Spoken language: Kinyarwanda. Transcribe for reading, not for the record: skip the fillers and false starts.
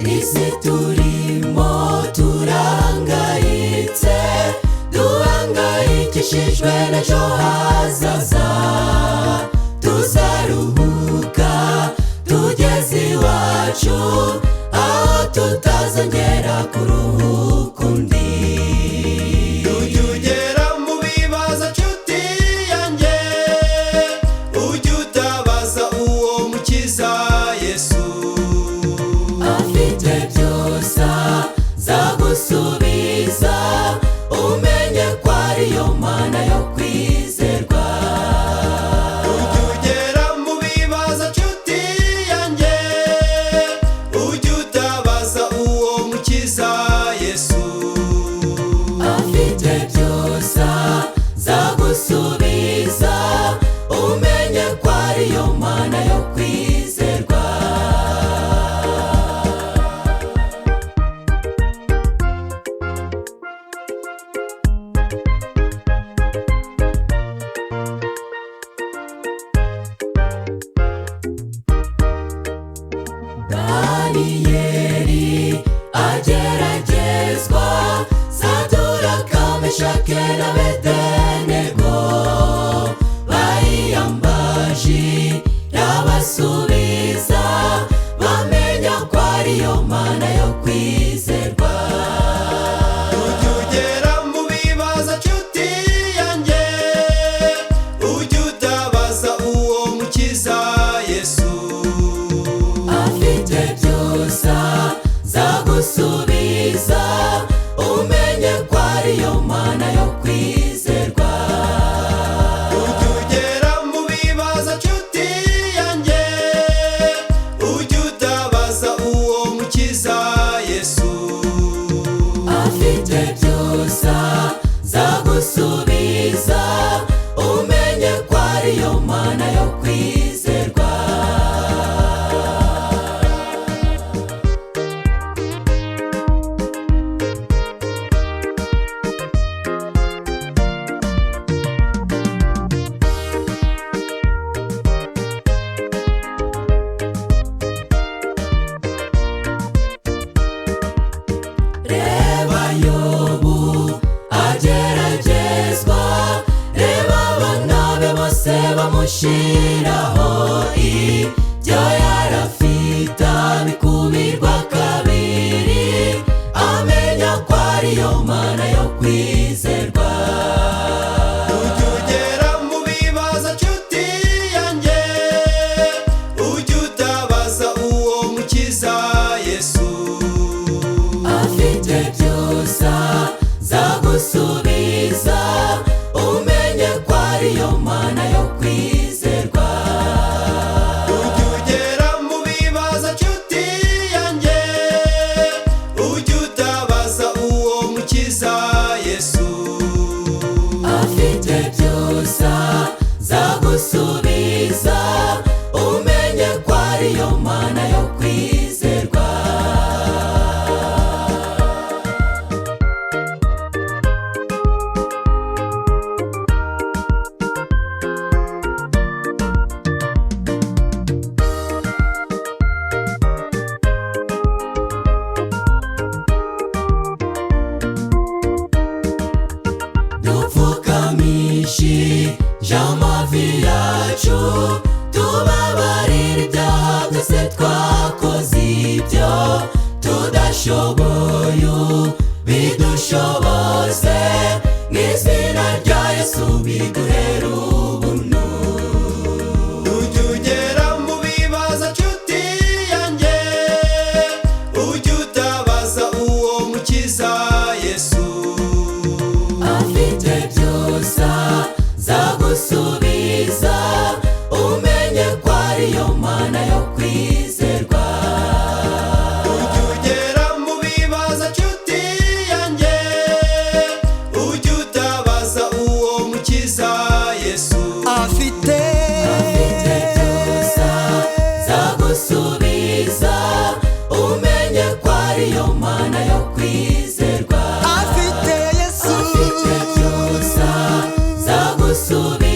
isi turimo turangayitse, duhangayikishijwe n'ejo hazaza. Tuzaruhuka tugeze iwacu, aho tutazongera kuruhuka undi. Ujya ugera mu bibazo nshuti yanjye, ujya utabaza uwo mukiza Yesu. Afite byose azagusubiza, umenye ko ariyo Mana yo kwizerwa. Ujya ugera mu bibazo nshuti yanjye, ujya utabaza uwo mukiza Yesu. Afite byose azagusubiza, umenye ko ariyo Mana yo kwizerwa. Daniyeli ageragezwa, Saduraka, Meshaki n'Abedenego bayiyambaje, irabasubiza, bamenya ko ariyo Mana yo kwizerwa. Ujya ugera mu bibazo nshuti yanjye, ujya utabaza uwo mukiza Yesu. Afite byose azagusubiza, umenye ko ariyo Mana yo kwizerwa. Ujya ugera mu bibazo nshuti yanjye, ujya utabaza uwo mukiza Yesu. Afite byose azagusubiza, umenye ko ariyo Mana yo kwizerwa. Reba Yobu ageragezwa, reba abana be bose bamushiraho, ibyo yarafite abikubirwa kabiri, amenya ko ariyo Mana yo kwizerwa. Ujya ugera mu bibazo nshuti yanjye, ujya utabaza uwo mukiza Yesu. Afite byose azagusubiza, umenye ko ariyo Mana yo kwizerwa. Ujya ugera mu bibazo nshuti yanjye, ujya utabaza uwo mukiza Yesu. Afite byose azagusubiza, umenye ko ariyo Mana yo kwizerwa. Dupfukamishe amavi yacu, tubabarire ibyaha byose twakoze, ibyo tudashoboye bidushoboze, mu izina rya Yesu biduhere ubuntu. Ujya ugera mu bibazo nshuti yanjye, ujya utabaza uwo mukiza Yesu. Afite byose azagusubiza, umenye ko ariyo Mana yo kwizerwa. Ujya ugera mu bibazo nshuti yanjye, ujya utabaza uwo mukiza Yesu. Afite byose azagusubiza, umenye ko ariyo Mana yo kwizerwa. Afite Yesu. Afite byose azagusubiza,